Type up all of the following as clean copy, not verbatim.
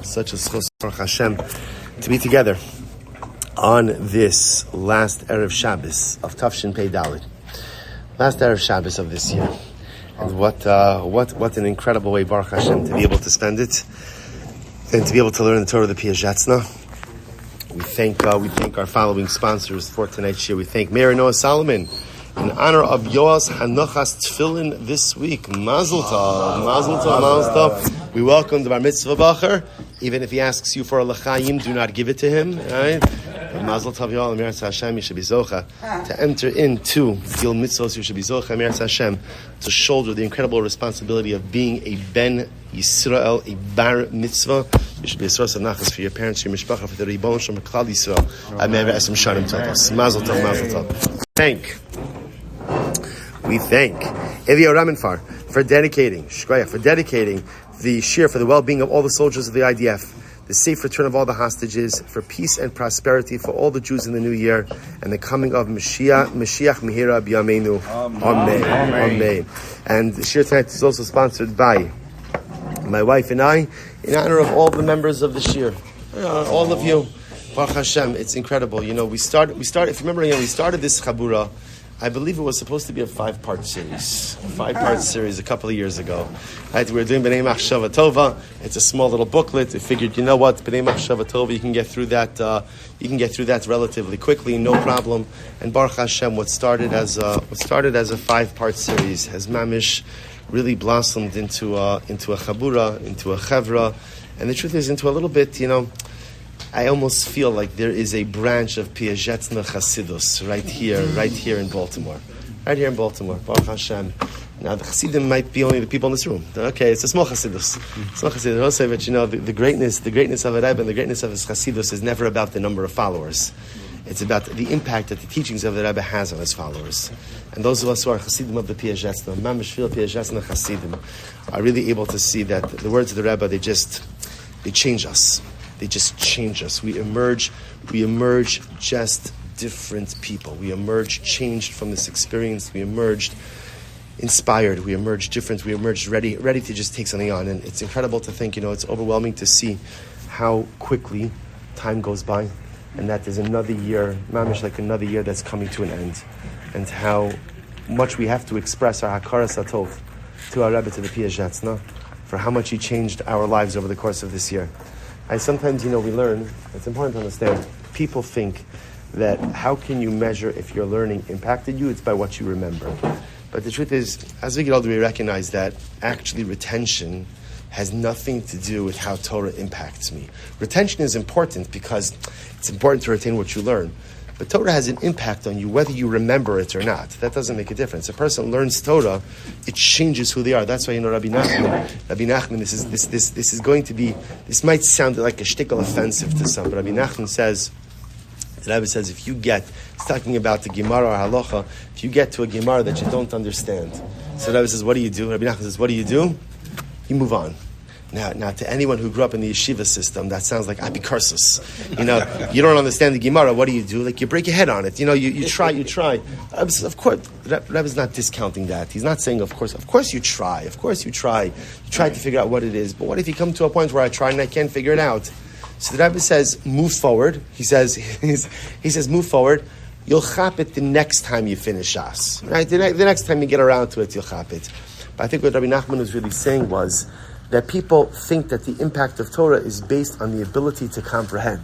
Such a schos for Hashem to be together on this last Erev Shabbos of Tafshin Pei Dalet, last Erev Shabbos of this year, and what an incredible way, Baruch Hashem, to be able to spend it and to be able to learn the Torah of the Piacezna. We thank our following sponsors for tonight's shir. We thank Mayor Noah Solomon in honor of Yoas Hanochas Tefillin this week. Mazel tov, mazel tov, mazel tov. We welcome the Bar Mitzvah Bacher. Even if he asks you for a l'chaim, do not give it to him. Right? Mazel tov y'all, Amiras Hashem, you should be zocha to enter into Gil Mitzvos. You should be zocha, Amiras Hashem, to shoulder the incredible responsibility of being a Ben Yisrael, a Bar Mitzvah. You should be a source of nachas for your parents, your mishpacha, for the Ribbon Shem Klal Yisrael. Amen. Esem Shanim Tovos. Mazel tov, mazel tov. We thank Elio Ramenfar for dedicating the shir for the well-being of all the soldiers of the IDF, the safe return of all the hostages, for peace and prosperity for all the Jews in the new year, and the coming of Mashiach Mihira B'Yameinu. Amen. Amen. And the shir tonight is also sponsored by my wife and I, in honor of all the members of the shir, all of you. Baruch Hashem, it's incredible. You know, we started. If you remember, we started this chaburah. I believe it was supposed to be a 5-part series. A couple of years ago. Right, we were doing B'nai Machshava Tova. It's a small little booklet. We figured, you know what, B'nai Machshava Tova, you can get through that relatively quickly, no problem. And Baruch Hashem, what started as a 5-part series has mamish really blossomed into a chaburah, into a chevra, and the truth is into a little bit, I almost feel like there is a branch of Piacezna Chassidus right here in Baltimore. Right here in Baltimore. Baruch Hashem. Now, the Chassidim might be only the people in this room. Okay, it's a small Chassidus. Small Chassidus. I'll say, but the greatness of a Rebbe and the greatness of his Chassidus is never about the number of followers. It's about the impact that the teachings of the Rebbe has on his followers. And those of us who are Chassidim of the Piacezna, Mamish Fil Piacezna Chassidim, are really able to see that the words of the Rebbe, they change us. They just change us. We emerge just different people. We emerge changed from this experience. We emerged inspired. We emerged different. We emerged ready to just take something on. And it's incredible to think, it's overwhelming to see how quickly time goes by, and that there's another year, mamish like another year that's coming to an end, and how much we have to express our hakaras hatov to our Rebbe, to the Piacezna, for how much he changed our lives over the course of this year. Sometimes, we learn, it's important to understand, people think that how can you measure if your learning impacted you? It's by what you remember. But the truth is, as we get older, we recognize that actually retention has nothing to do with how Torah impacts me. Retention is important because it's important to retain what you learn. But Torah has an impact on you whether you remember it or not. That doesn't make a difference. A person learns Torah, it changes who they are. That's why Rabbi Nachman, this is going to be, this might sound like a shtickle offensive to some, but Rabbi Nachman says, the Rebbe says, if you get, it's talking about the Gemara or Halacha, if you get to a Gemara that you don't understand, so the Rebbe says, what do you do? Rabbi Nachman says, what do? You move on. Now, to anyone who grew up in the yeshiva system, that sounds like apikarsus. You don't understand the Gemara. What do? You break your head on it. You try. Of course, the Rebbe's not discounting that. He's not saying, of course you try. Of course you try. You try to figure out what it is. But what if you come to a point where I try and I can't figure it out? So the Rebbe says, move forward. He says, move forward. You'll chop it the next time you finish Shas. Right? The next time you get around to it, you'll chop it. But I think what Rabbi Nachman was really saying was that people think that the impact of Torah is based on the ability to comprehend.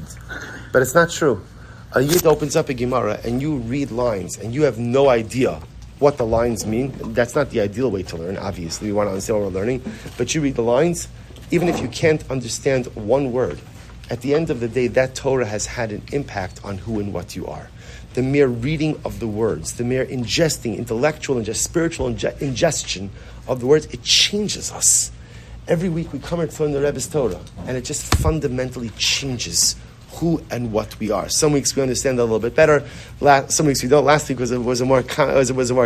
But it's not true. A Yid opens up a Gemara and you read lines and you have no idea what the lines mean. That's not the ideal way to learn, obviously. We want to understand what we're learning. But you read the lines, even if you can't understand one word, at the end of the day, that Torah has had an impact on who and what you are. The mere reading of the words, the mere ingesting, intellectual and just spiritual ingestion of the words, it changes us. Every week we come and learn the Rebbe's Torah, and it just fundamentally changes who and what we are. Some weeks we understand that a little bit better. Some weeks we don't. Last week was a more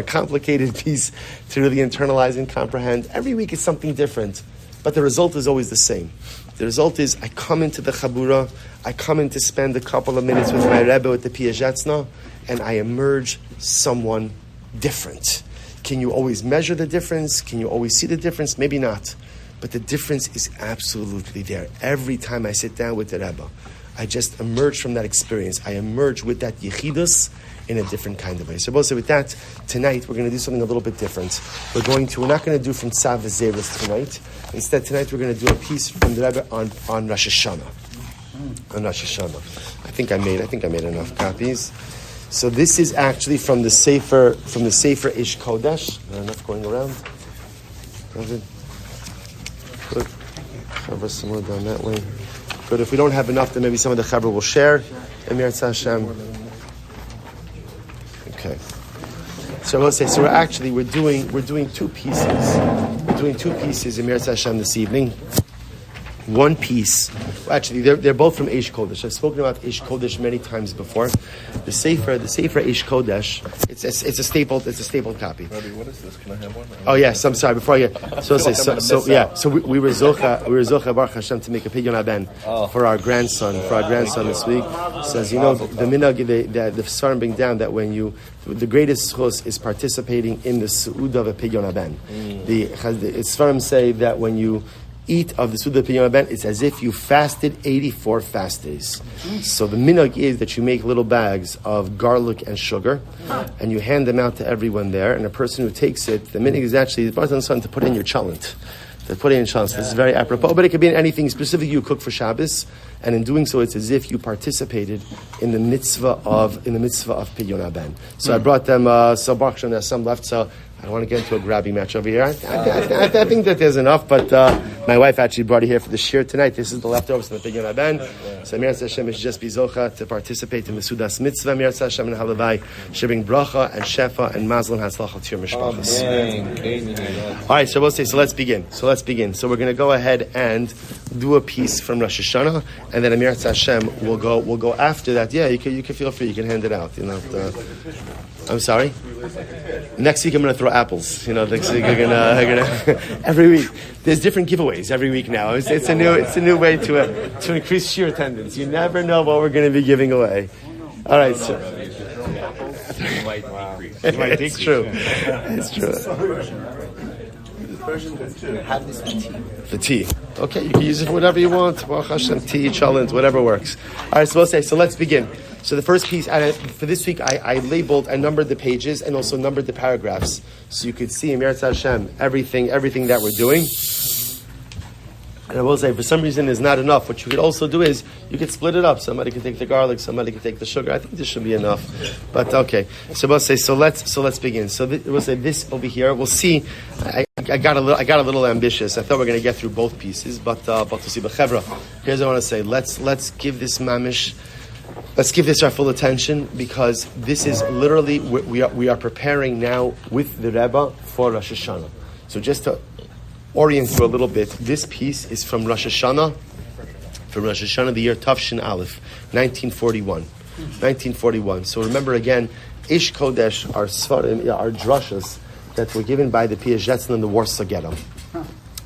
complicated piece to really internalize and comprehend. Every week is something different, but the result is always the same. The result is I come into the chaburah, I come in to spend a couple of minutes with my Rebbe with the Piacezna, and I emerge someone different. Can you always measure the difference? Can you always see the difference? Maybe not. But the difference is absolutely there. Every time I sit down with the Rebbe, I just emerge from that experience. I emerge with that yichidus in a different kind of way. So with that, tonight we're going to do something a little bit different. We're not going to do from Tzav V'Zeres tonight. Instead, tonight we're going to do a piece from the Rebbe on Rosh Hashana. on Rosh Hashana. I think I made enough copies. So this is actually from the Sefer Ish Kodesh. Is there enough going around? Good. Chaburah somewhere down that way. Good. If we don't have enough, then maybe some of the chaburah will share. Emir Hashem. Okay. So I will say, we're doing two pieces. We're doing two pieces Emir Hashem this evening. One piece, actually, they're both from Eish Kodesh. I've spoken about Eish Kodesh many times before. The Sefer Eish Kodesh. It's a stapled copy. Rabbi, what is this? Can I have one? Oh yes, I'm sorry. Before I get so we were zocha Baruch Hashem to make a pidyon haben for our grandson this week. So as you know, the minhag the Svarim bring down that when the greatest schus is participating in the su'udah of a pidyon haben. The Svarim say that when you eat of the Suda Piyam Ben, it's as if you fasted 84 fast days. So the minhag is that you make little bags of garlic and sugar, and you hand them out to everyone there, and a person who takes it, the minhag is actually to put in your chalent. To put in chance. This is very apropos, but it could be in anything specific you cook for Shabbos, and in doing so, it's as if you participated in the mitzvah of Pidyon Haben. So I brought them some Baruch Hashem, there's some left, so I don't want to get into a grabby match over here. I think that there's enough, but my wife actually brought it here for the shir tonight. This is the leftovers from the Pidyon Haben. So Amir Hashem is just bizocha to participate in the Sudas Mitzvah. Amir Hashem and Halavai should bring bracha and shefa and mazal and hatzlacha to your mishpachas. All right, so we'll say. So let's begin. So we're going to go ahead and do a piece from Rosh Hashana, and then Amir Hashem will go after that. Yeah, you can feel free. You can hand it out. I'm sorry. Next week I'm going to throw apples. Next week I'm gonna every week. There's different giveaways every week now. It's a new way to increase sheer attendance. You never know what we're going to be giving away. All right. So, it's true. It's true. Have this for tea. Okay, you can use it for whatever you want. Tea, chalent, whatever works. All right, so let's begin. So the first piece, for this week, I numbered the pages and also numbered the paragraphs. So you could see, Emir Hashem, everything that we're doing. And I will say, for some reason, there's not enough. What you could also do is, you could split it up. Somebody could take the garlic, somebody could take the sugar. I think this should be enough. But okay. So we'll say, so let's begin. So we'll say this over here. We'll see. I got a little ambitious. I thought we were going to get through both pieces, but we'll see. But Chevra, here's what I want to say. Let's give this mamish. Let's give this our full attention, because this is literally we are preparing now with the Rebbe for Rosh Hashana. So just to orient you a little bit, this piece is from Rosh Hashana, the year Tafshin Aleph, 1941. 1941. So remember again, Ish Kodesh are Svarim, are drashas that were given by the Piacezna in the Warsaw Ghetto.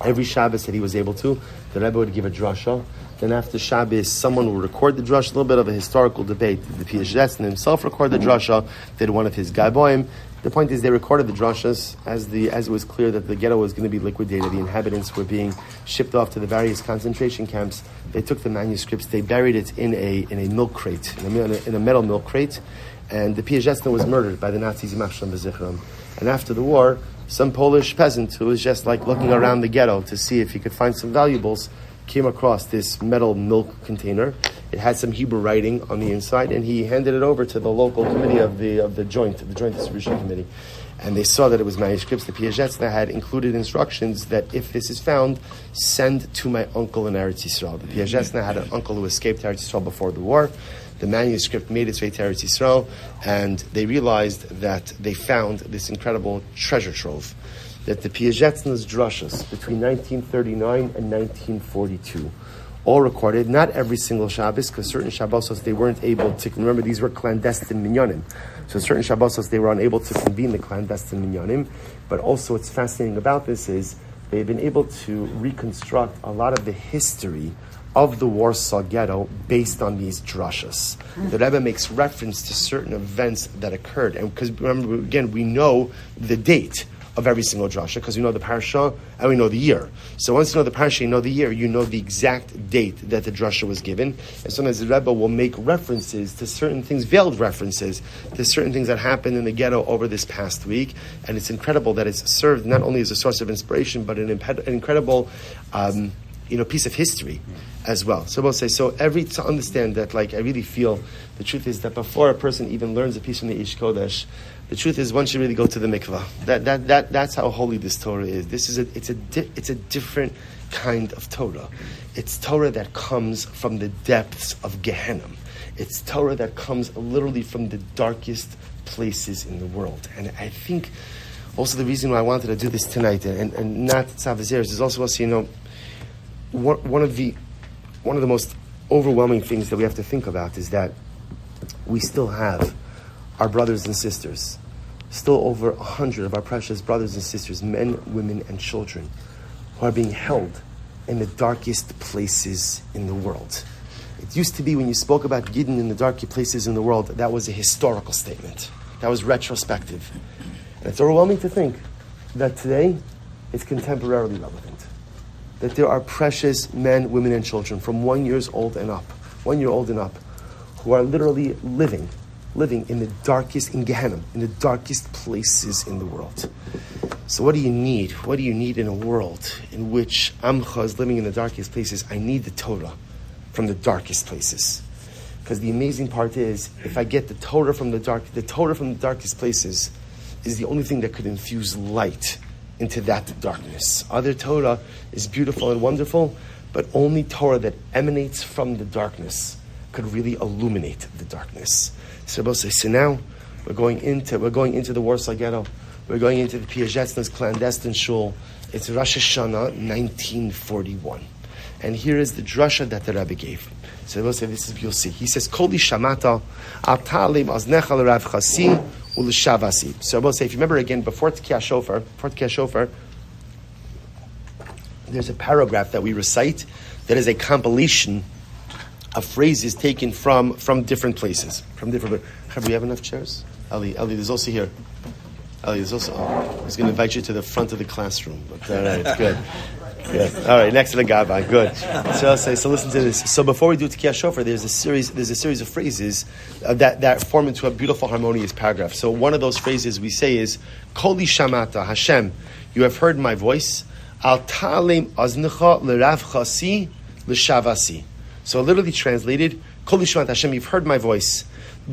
Every Shabbos that he was able to, the Rebbe would give a drasha. Then after Shabbos, someone would record the drasha. A little bit of a historical debate. Did the Piacezna himself record the drasha? Did one of his Gaiboim? The point is, they recorded the drashas as it was clear that the ghetto was going to be liquidated. The inhabitants were being shipped off to the various concentration camps. They took the manuscripts, they buried it in a milk crate, in a metal milk crate, and the Piacezna was murdered by the Nazis. And after the war, some Polish peasant who was just like looking around the ghetto to see if he could find some valuables came across this metal milk container. It had some Hebrew writing on the inside, and he handed it over to the local committee of the joint distribution committee. And they saw that it was manuscripts. The Piacezna had included instructions that if this is found, send to my uncle in Eretz Yisrael. The Piacezna had an uncle who escaped Eretz Yisrael before the war. The manuscript made its way to Eretz Yisrael, and they realized that they found this incredible treasure trove. That the Piacezna's drashas between 1939 and 1942, all recorded, not every single Shabbos, because certain Shabbosos they weren't able to, remember these were clandestine minyanim, so certain Shabbosos they were unable to convene the clandestine minyanim, but also what's fascinating about this is they've been able to reconstruct a lot of the history of the Warsaw Ghetto based on these drashas. The Rebbe makes reference to certain events that occurred, and because remember, again, we know the date of every single drasha, because we know the parasha and we know the year. So once you know the parasha, you know the year, you know the exact date that the drasha was given. And sometimes the Rebbe will make references to certain things, veiled references to certain things that happened in the ghetto over this past week. And it's incredible that it's served not only as a source of inspiration, but an incredible piece of history as well. So we'll say, to understand that, I really feel the truth is that before a person even learns a piece from the Ish Kodesh, the truth is one should really go to the mikvah. That's how holy this Torah is. It's a different kind of Torah. It's Torah that comes from the depths of Gehenna. It's Torah that comes literally from the darkest places in the world. And I think also the reason why I wanted to do this tonight and not Tzavazeres is also one of the most overwhelming things that we have to think about is that we still have our brothers and sisters, still over 100 of our precious brothers and sisters, men, women, and children, who are being held in the darkest places in the world. It used to be when you spoke about Yidden in the darkest places in the world, that was a historical statement. That was retrospective. And it's overwhelming to think that today it's contemporarily relevant. That there are precious men, women, and children from 1 year old and up, who are literally living in the darkest, in Gehenna, in the darkest places in the world. So what do you need? What do you need in a world in which Amcha is living in the darkest places? I need the Torah from the darkest places. Because the amazing part is, if I get the Torah from the darkest places is the only thing that could infuse light into that darkness. Other Torah is beautiful and wonderful, but only Torah that emanates from the darkness could really illuminate the darkness. So now we're going into the Warsaw Ghetto. We're going into the Piacezna's clandestine shul. It's Rosh Hashana 1941. And here is the drasha that the Rebbe gave. So we'll say this is, you'll see. He says, Koli shamata al ta'alim aznecha l'rav chasi u'l'shavasi. So we'll say, if you remember again, before Tkiyah Shofar, there's a paragraph that we recite that is a compilation of phrases taken from different places. Have we have enough chairs? Ali, there's also here. Ali, there's also. I was going to invite you to the front of the classroom. But all right, good. Good. All right, next to the Gabbai. Good. So I'll say. So listen to this. So before we do Tkiyah Shofar, there's a series of phrases that form into a beautiful, harmonious paragraph. So one of those phrases we say is Koli Shamata Hashem. You have heard my voice. Al ta'alim aznecha l'rav chasi l'shavasi. So literally translated, Koli Shamata Hashem. You've heard my voice.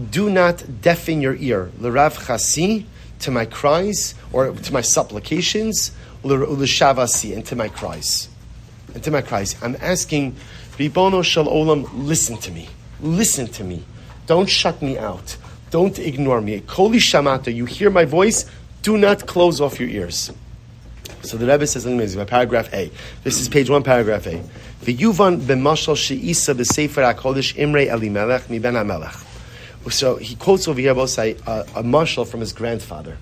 Do not deafen your ear. L'rav chasi, to my cries or to my supplications. L'shavasi, and to my cries. I'm asking, Ribono Shel Olam, listen to me. Don't shut me out. Don't ignore me. Koli Shamata, you hear my voice, do not close off your ears. So the Rebbe says, amazing, paragraph A. This is page 1, paragraph A. V'yuvan b'mashal she'isa b'sefer HaKodesh Imrei Elimelech mi ben HaMelech. So he quotes over here, both say, a mashal from his grandfather.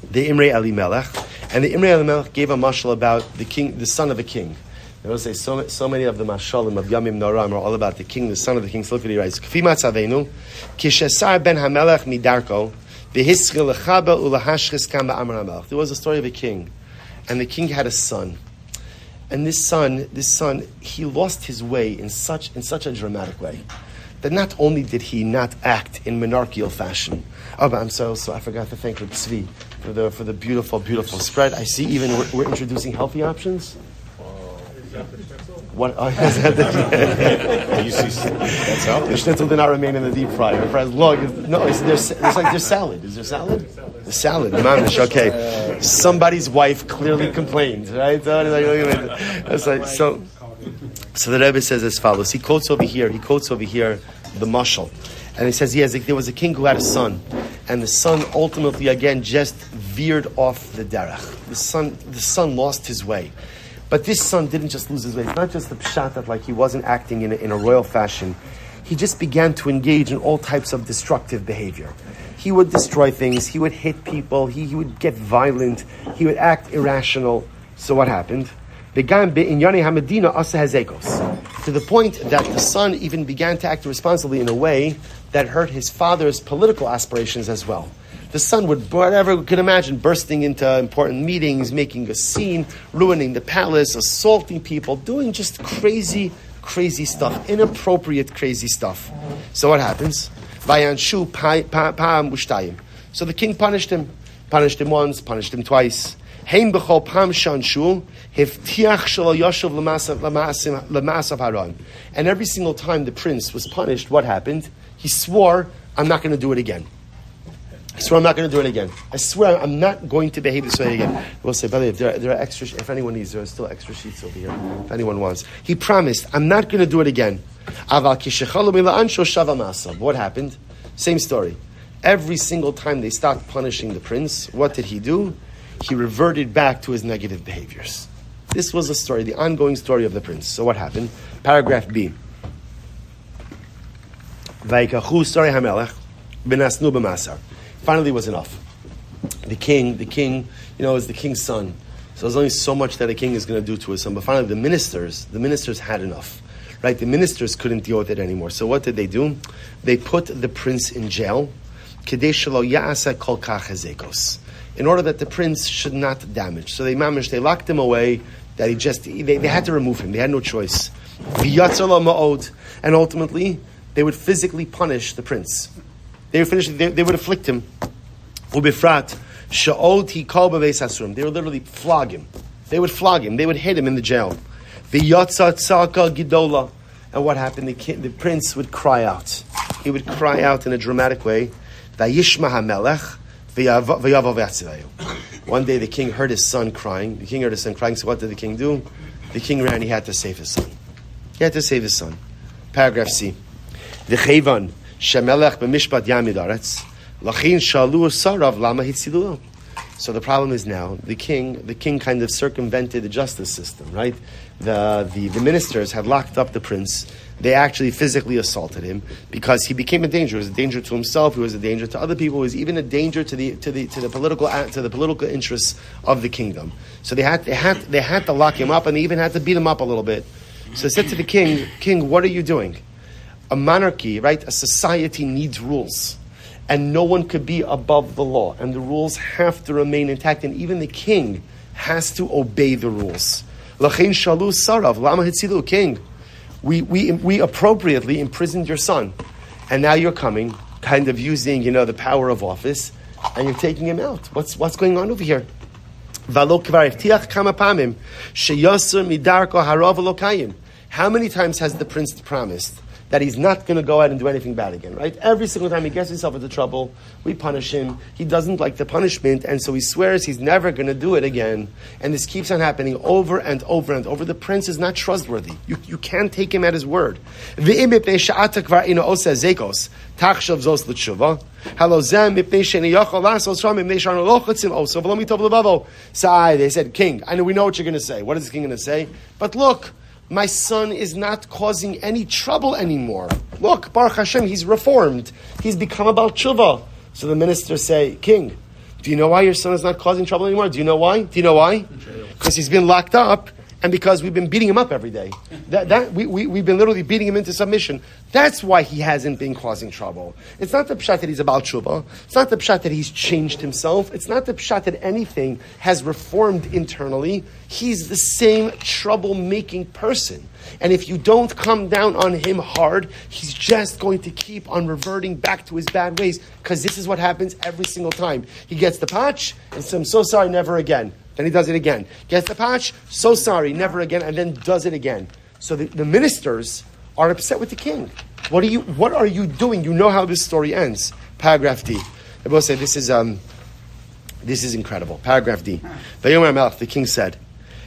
The Imrei Elimelech, and the Imrei Elimelech gave a mashal about the king, the son of a king. They will say so many of the mashalim of Yamim Noram are all about the king, the son of the king. So look what he writes: K'fi matzavenu, kishesar ben Hamelech midarko, v'hischil lechaba ulahashchis kam ba'amar Hamelech. There was a story of a king, and the king had a son, and this son, he lost his way in such a dramatic way that not only did he not act in monarchical fashion. Oh, but I'm so I forgot to thank Reb Tzvi for the beautiful spread. I see even we're introducing healthy options. What? Oh, is that you see, that's healthy. The schnitzel did not remain in the deep fryer for as long as there's salad. Is there salad? The salad, mamish. Okay, somebody's wife clearly complained, right? So the Rebbe says as follows. He quotes over here the mashal. And he says, there was a king who had a son. And the son ultimately, again, just veered off the derech. The son lost his way. But this son didn't just lose his way. It's not just the pshat that he wasn't acting in a royal fashion. He just began to engage in all types of destructive behavior. He would destroy things. He would hit people. He would get violent. He would act irrational. So what happened? To the point that the son even began to act irresponsibly in a way that hurt his father's political aspirations as well. The son would, whatever we could imagine, bursting into important meetings, making a scene, ruining the palace, assaulting people, doing just crazy stuff, inappropriate crazy stuff. So what happens? So the king punished him once, punished him twice. Hein b'chol pam shanshu hivtiach shelo yoshev l'ma'asav haran. And every single time the prince was punished, what happened? He swore, I'm not going to do it again. I swear I'm not going to do it again. I swear I'm not going to behave this way again. We'll say, by the way, there are extra, if anyone needs, there are still extra sheets over here, if anyone wants. He promised, I'm not going to do it again. What happened? Same story. Every single time they stopped punishing the prince, what did he do? He reverted back to his negative behaviors. This was a story, the ongoing story of the prince. So what happened? Paragraph B. Vayikachu Sari HaMelech B'nasnu b'masar. Finally, it was enough. The king, is the king's son. So there's only so much that a king is going to do to his son. But finally, the ministers had enough. Right? The ministers couldn't deal with it anymore. So what did they do? They put the prince in jail. In order that the prince should not damage. So they locked him away, that they had to remove him. They had no choice. And ultimately, they would physically punish the prince. They would afflict him. They would literally flog him. They would flog him. They would hit him in the jail. And what happened? The prince would cry out. He would cry out in a dramatic way. One day the king heard his son crying. So what did the king do? The king ran. He had to save his son. Paragraph C. V'chevan shemelech b'mishpat yamid aretz lachin shalu sarav lama hitzilulo. So the problem is now the king kind of circumvented the justice system, right? The ministers had locked up the prince. They actually physically assaulted him because he became a danger. He was a danger to himself. He was a danger to other people. He was even a danger to the political interests of the kingdom. So they had to lock him up, and they even had to beat him up a little bit. So they said to the king, what are you doing? A monarchy, right? A society needs rules. And no one could be above the law. And the rules have to remain intact. And even the king has to obey the rules. L'chein shalu sarav, lama hitzilu, king. We appropriately imprisoned your son. And now you're coming, kind of using, the power of office, and you're taking him out. What's going on over here? How many times has the prince promised that he's not going to go out and do anything bad again, right? Every single time he gets himself into trouble, we punish him. He doesn't like the punishment, and so he swears he's never going to do it again. And this keeps on happening over and over and over. The prince is not trustworthy. You can't take him at his word. So they said, king, I know we know what you're going to say. What is the king going to say? But look, my son is not causing any trouble anymore. Look, Baruch Hashem, he's reformed. He's become a Baal Tshuva. So the ministers say, king, do you know why your son is not causing trouble anymore? Do you know why? Because he's been locked up, and because we've been beating him up every day. We've been literally beating him into submission. That's why he hasn't been causing trouble. It's not the pshat that he's a Baal Tshuva. It's not the pshat that he's changed himself. It's not the pshat that anything has reformed internally. He's the same trouble-making person. And if you don't come down on him hard, he's just going to keep on reverting back to his bad ways, because this is what happens every single time. He gets the patch, and says, I'm so sorry, never again. Then he does it again. Gets the patch, so sorry, never again, and then does it again. So the ministers are upset with the king. What are you doing? You know how this story ends. Paragraph D. I will say this is incredible. Paragraph D. Vayomer HaMelech, the king said,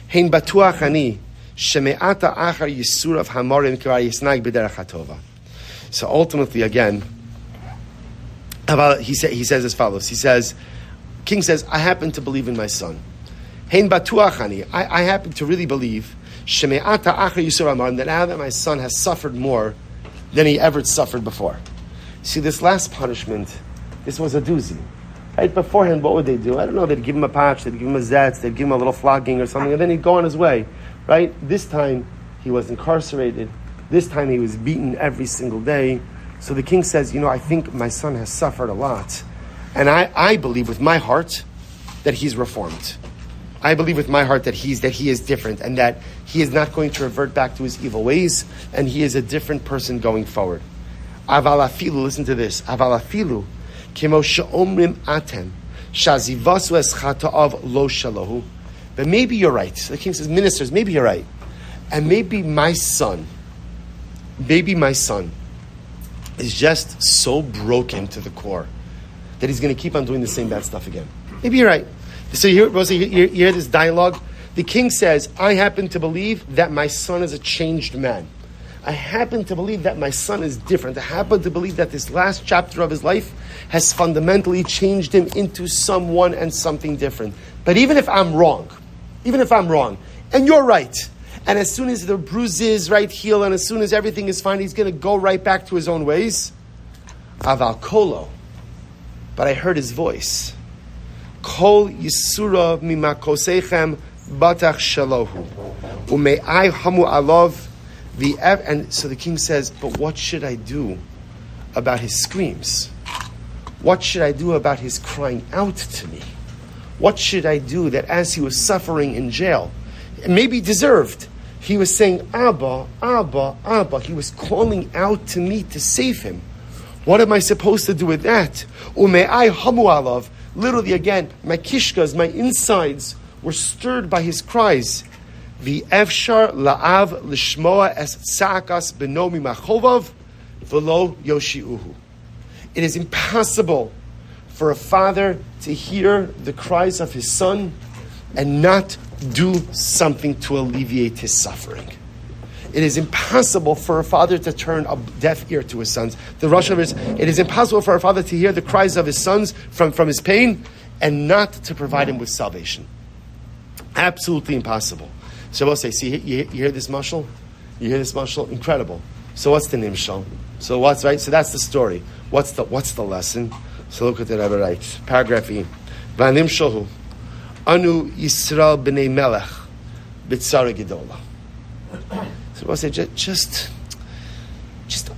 Hein batuach ani sheme'ata achar yisurav hamorim kvar yisnag b'derech hatova. So ultimately, again, he says as follows. He says, king says, I happen to believe in my son. Hein batuach ani. I happen to really believe sheme'ata achar yisurav hamorim, that now that my son has suffered more than he ever suffered before. See, this last punishment, this was a doozy. Right beforehand, what would they do? I don't know. They'd give him a patch, they'd give him a zetz, they'd give him a little flogging or something, and then he'd go on his way. Right? This time, he was incarcerated. This time, he was beaten every single day. So the king says, I think my son has suffered a lot. And I believe with my heart that he's reformed. I believe with my heart that he is different, and that he is not going to revert back to his evil ways, and he is a different person going forward. Aval afilu, listen to this. Aval afilu, kemo she'omrim atem, Shazivasu es chata'av lo shalohu. But maybe you're right. The king says, ministers, maybe you're right. And maybe my son is just so broken to the core that he's going to keep on doing the same bad stuff again. Maybe you're right. So you hear this dialogue? The king says, I happen to believe that my son is a changed man. I happen to believe that my son is different. I happen to believe that this last chapter of his life has fundamentally changed him into someone and something different. But even if I'm wrong, and you're right, and as soon as the bruises heal, and as soon as everything is fine, he's going to go right back to his own ways. Aval kolo. But I heard his voice. Kol yisura mimakosechem batach shalohu. Ume'ai hamu alov. And so the king says, but what should I do about his screams? What should I do about his crying out to me? What should I do that as he was suffering in jail, maybe deserved, he was saying, Abba, Abba, Abba. He was calling out to me to save him. What am I supposed to do with that? Ume'ai hamu alav. Literally again, my kishkas, my insides were stirred by his cries. V'efshar la'av l'shmoa es tza'akas beno mimachovav v'lo yoshi'uhu. It is impossible for a father to hear the cries of his son and not do something to alleviate his suffering. It is impossible for a father to turn a deaf ear to his sons. The Rosh is, it is impossible for a father to hear the cries of his sons from his pain and not to provide him with salvation. Absolutely impossible. So we'll say, see, you hear this mashal? You hear this mashal? Incredible. So what's the nimshal? So what's right? So that's the story. What's the lesson? So look at the Rebbe writes. Paragraph E. V'animshahu anu Yisrael b'nei melech b'tzara gedola. So we'll say, just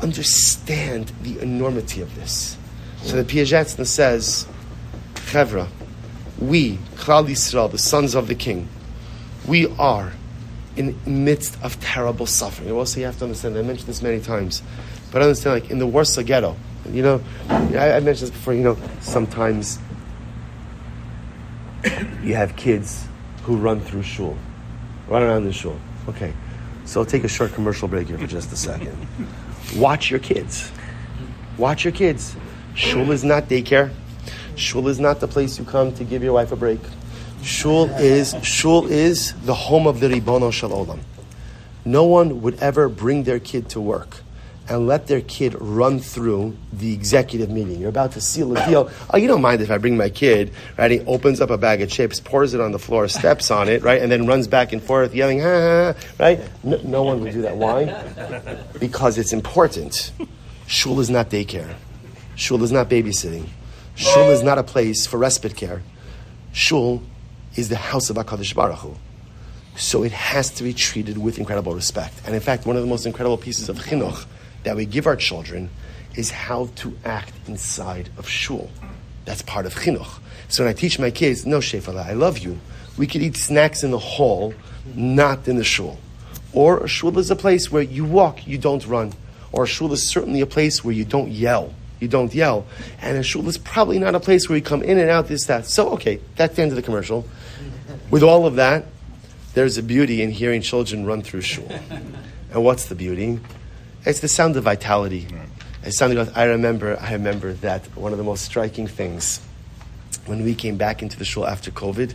understand the enormity of this. So the Piacezna says, Chevra, we, Klal Yisrael, the sons of the king, we are in the midst of terrible suffering. And also you have to understand, I mentioned this many times, but understand, like in the Warsaw ghetto, I mentioned this before, sometimes you have kids who run through shul, run around the shul. Okay, so I'll take a short commercial break here for just a second. Watch your kids. Watch your kids. Shul is not daycare. Shul is not the place you come to give your wife a break. Shul is the home of the Ribono Shel Olam. No one would ever bring their kid to work and let their kid run through the executive meeting. You're about to seal a deal. Oh, you don't mind if I bring my kid, right? He opens up a bag of chips, pours it on the floor, steps on it, right? And then runs back and forth yelling, ha, ha, right? No one would do that. Why? Because it's important. Shul is not daycare. Shul is not babysitting. Shul is not a place for respite care. Shul is the house of HaKadosh Baruch Hu. So it has to be treated with incredible respect. And in fact, one of the most incredible pieces of chinuch that we give our children is how to act inside of shul. That's part of chinuch. So when I teach my kids, no, Shefala, I love you. We could eat snacks in the hall, not in the shul. Or a shul is a place where you walk, you don't run. Or a shul is certainly a place where you don't yell. You don't yell. And a shul is probably not a place where you come in and out, this, that. So, okay, that's the end of the commercial. With all of that, there's a beauty in hearing children run through shul. And what's the beauty? It's the sound of vitality. It's something that I remember that one of the most striking things when we came back into the shul after COVID,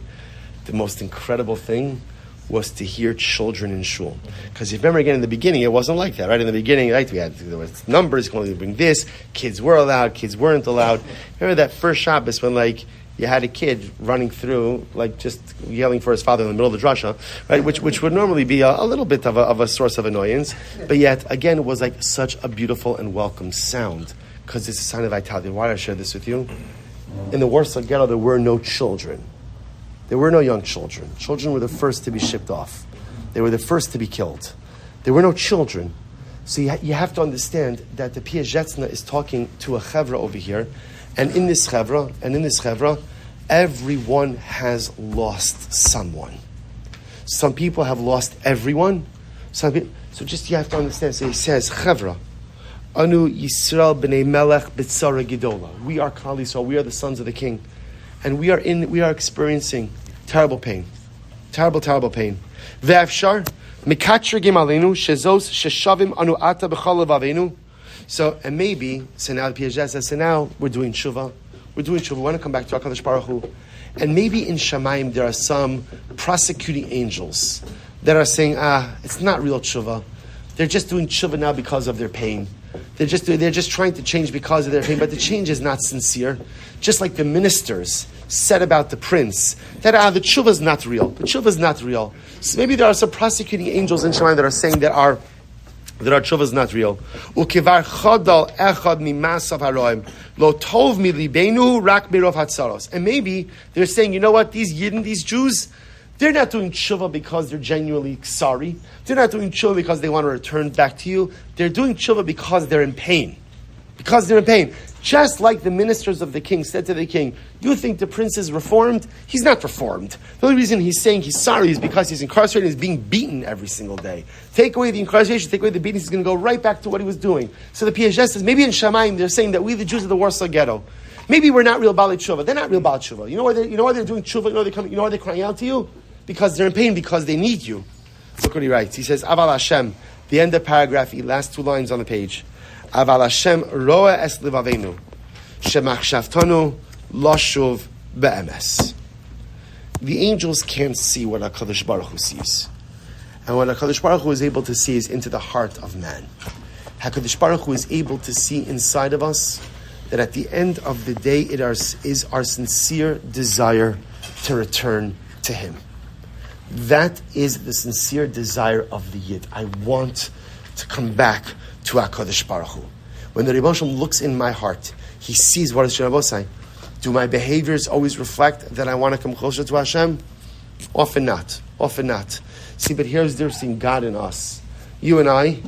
the most incredible thing was to hear children in shul. Because if you remember again in the beginning, it wasn't like that, right? In the beginning, right, there was numbers, you can only bring this, kids were allowed, kids weren't allowed. Remember that first Shabbos when you had a kid running through, just yelling for his father in the middle of the drasha, right? Which would normally be a little bit of a source of annoyance, but yet, again, it was such a beautiful and welcome sound, because it's a sign of vitality. Why did I share this with you? In the Warsaw Ghetto, there were no children. There were no young children. Children were the first to be shipped off. They were the first to be killed. There were no children. So you have to understand that the Piacezna is talking to a chevra over here, and in this chevra, everyone has lost someone. Some people have lost everyone. So just you have to understand. So he says, chevra, anu Yisrael b'nei melech b'tzara gedola. We are Klal Yisrael. We are the sons of the king. and we are experiencing terrible pain. Terrible pain. Ve'afshar mikatrigim aleinu shezos sheshavim anu ata b'chol levavenu. So, and maybe, so now Piacezna says, so now we're doing tshuva. We want to come back to HaKadosh Baruch Hu. And maybe in Shamayim there are some prosecuting angels that are saying, it's not real tshuva. They're just doing tshuva now because of their pain. They're just trying to change because of their pain, but the change is not sincere. Just like the ministers said about the prince, that the tshuva is not real. The tshuva is not real. So maybe there are some prosecuting angels in Shamayim that are saying that our tshuva is not real. Ukivar chodal echad mimasav haroim lo tov milibenu rak mirov hatzaros. And maybe they're saying, you know what, these Yidden, these Jews, they're not doing tshuva because they're genuinely sorry. They're not doing tshuva because they want to return back to you. They're doing tshuva because they're in pain. Because they're in pain. Just like the ministers of the king said to the king, you think the prince is reformed? He's not reformed. The only reason he's saying he's sorry is because he's incarcerated and he's being beaten every single day. Take away the incarceration, take away the beating, he's going to go right back to what he was doing. So the Piacezna says, maybe in Shamayim they're saying that we, the Jews of the Warsaw Ghetto, maybe we're not real Baalei Tshuva. They're not real Baalei Tshuva. You know why they're doing Tshuva? You know why they're crying out to you? Because they're in pain, because they need you. Look what he writes. He says, Aval Hashem, the end of paragraph, last two lines on the page. Aval Hashem roa es livavenu, shemachshavtanu lashuv be'emes. The angels can't see what HaKadosh Baruch Hu sees. And what HaKadosh Baruch Hu is able to see is into the heart of man. HaKadosh Baruch Hu is able to see inside of us that at the end of the day it is our sincere desire to return to Him. That is the sincere desire of the Yid. I want to come back to HaKadosh Baruch Hu. When the Rebbe Shalom looks in my heart, he sees what is Shabbat. Do my behaviors always reflect that I want to come closer to Hashem? Often not. See, but here's the difference between God and us. You and I,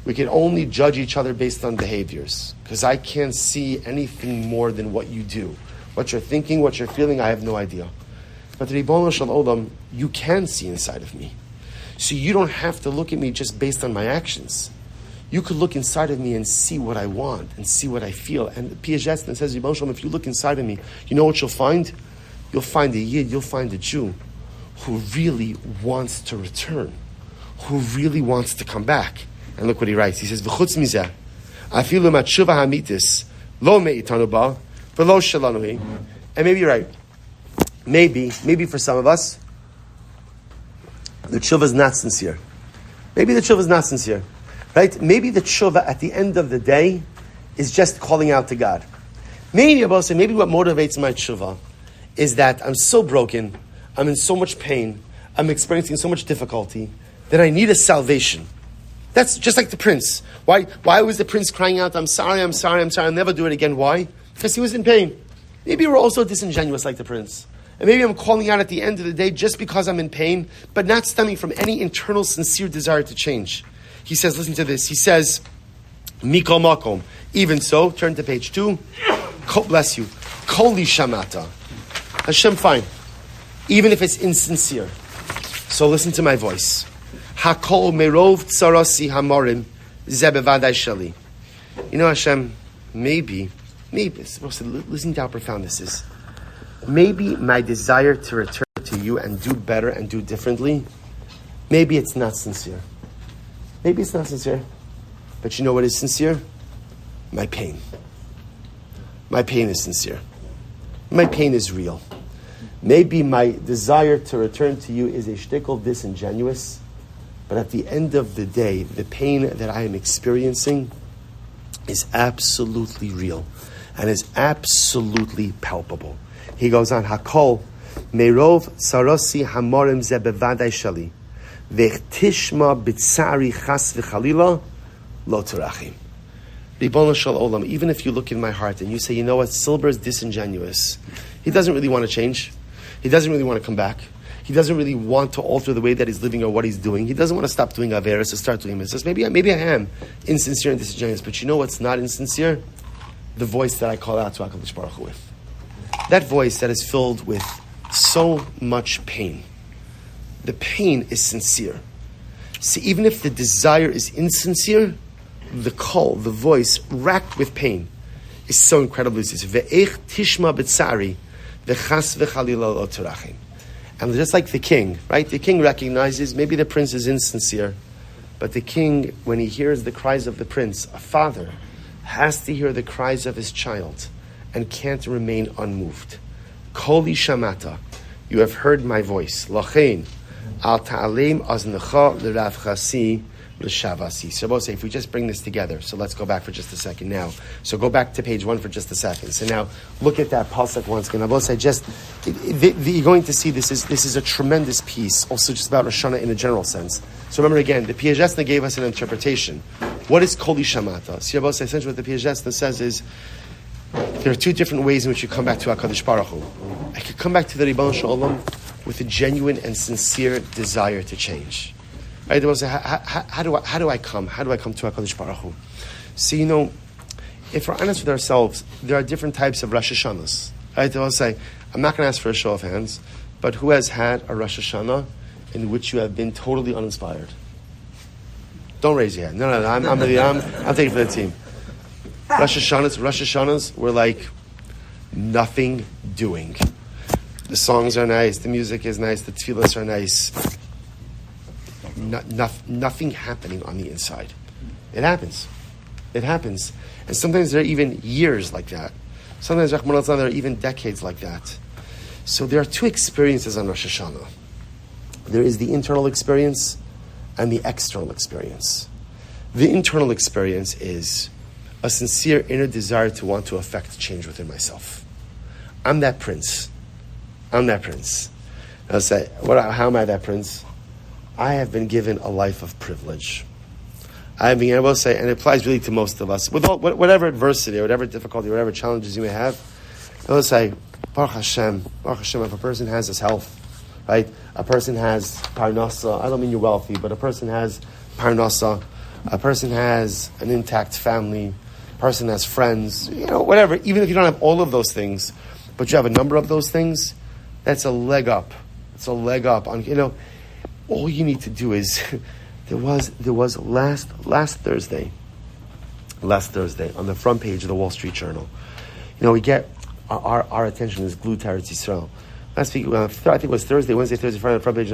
we can only judge each other based on behaviors. Because I can't see anything more than what you do. What you're thinking, what you're feeling, I have no idea. But Ribono Shel Olam, you can see inside of me. So you don't have to look at me just based on my actions. You could look inside of me and see what I want and see what I feel. And Piacezna says, Ribono Shel Olam, if you look inside of me, you know what you'll find? You'll find a Yid, you'll find a Jew who really wants to return, who really wants to come back. And look what he writes. He says, V'chutz mizeh, afilu matshuva hamitis, lo me'itanu ba, v'lo shelanu hi. And maybe you're right. Maybe for some of us, the tshuva is not sincere. Maybe the tshuva is not sincere. Right? Maybe the tshuva at the end of the day is just calling out to God. Maybe what motivates my tshuva is that I'm so broken, I'm in so much pain, I'm experiencing so much difficulty, that I need a salvation. That's just like the prince. Why was the prince crying out, I'm sorry, I'll never do it again. Why? Because he was in pain. Maybe we're also disingenuous like the prince. And maybe I'm calling out at the end of the day just because I'm in pain, but not stemming from any internal, sincere desire to change. He says, listen to this. He says, Mikol Makom. Even so, turn to page 2. Bless you. Koli Shamata. Hashem, fine. Even if it's insincere. So listen to my voice. Hakol Merov Tsarasi Hamorim Zebevadai Shali. You know, Hashem, maybe, listen to how profound this is. Maybe my desire to return to you and do better and do differently, maybe it's not sincere. Maybe it's not sincere. But you know what is sincere? My pain. My pain is sincere. My pain is real. Maybe my desire to return to you is a shtickle disingenuous, but at the end of the day, the pain that I am experiencing is absolutely real and is absolutely palpable. He goes on, Hakol, Merov Sarasi Hamorim Zebevadai Shali, Vechtishma Bitsari Chas V'Chalila, Lo Terachim. Ribono Shel Olam, even if you look in my heart and you say, you know what, Silber is disingenuous. He doesn't really want to change. He doesn't really want to come back. He doesn't really want to alter the way that he's living or what he's doing. He doesn't want to stop doing Averis or start doing mitzvahs. Maybe I am insincere and disingenuous, but you know what's not insincere? The voice that I call out to HaKadosh Baruch Hu with. That voice that is filled with so much pain. The pain is sincere. See, even if the desire is insincere, the call, the voice, racked with pain, is so incredibly sincere. Ve'ech tishma b'tzari V'chas v'chalila lo terachim. And just like the king, right? The king recognizes maybe the prince is insincere, but the king, when he hears the cries of the prince, a father has to hear the cries of his child and can't remain unmoved. Koli shamata, you have heard my voice. Lachein, al ta'aleim aznecha l'rav chasi l'shavasi. So both say, if we just bring this together, so let's go back for just a second now. So go back to page 1 for just a second. So now look at that pasuk once again. I both say, you're going to see this is a tremendous piece, also just about Hashana in a general sense. So remember again, the Piacezna gave us an interpretation. What is Koli Shamata? So both say, essentially what the Piacezna says is, there are two different ways in which you come back to HaKadosh Baruch Hu. I could come back to the Ribbon Shalom with a genuine and sincere desire to change. Right? They will say, how do I come? How do I come to HaKadosh Baruch Hu? So, if we're honest with ourselves, there are different types of Rosh Hashanahs. Right? They will say, I'm not going to ask for a show of hands, but who has had a Rosh Hashanah in which you have been totally uninspired? Don't raise your hand. No, I'm taking for the team. Rosh Hashanahs were like nothing doing. The songs are nice, the music is nice, the tefillas are nice. Nothing happening on the inside. It happens. And sometimes there are even years like that. Sometimes, Rahman al-Zan, there are even decades like that. So there are two experiences on Rosh Hashanah. There is the internal experience and the external experience. The internal experience is a sincere inner desire to want to affect change within myself. I'm that prince. I'll say, how am I that prince? I have been given a life of privilege. I will say, and it applies really to most of us, with whatever adversity, or whatever difficulty, whatever challenges you may have, I will say, Baruch Hashem, if a person has his health, right? A person has parnasa, I don't mean you're wealthy, but a person has parnasa, a person has an intact family, a person has friends, whatever, even if you don't have all of those things, but you have a number of those things, that's a leg up. It's a leg up on, all you need to do is, there was last Thursday on the front page of the Wall Street Journal. We get our attention is glued to Eretz Yisrael. Last week, I think it was Wednesday, Thursday, Friday. The front page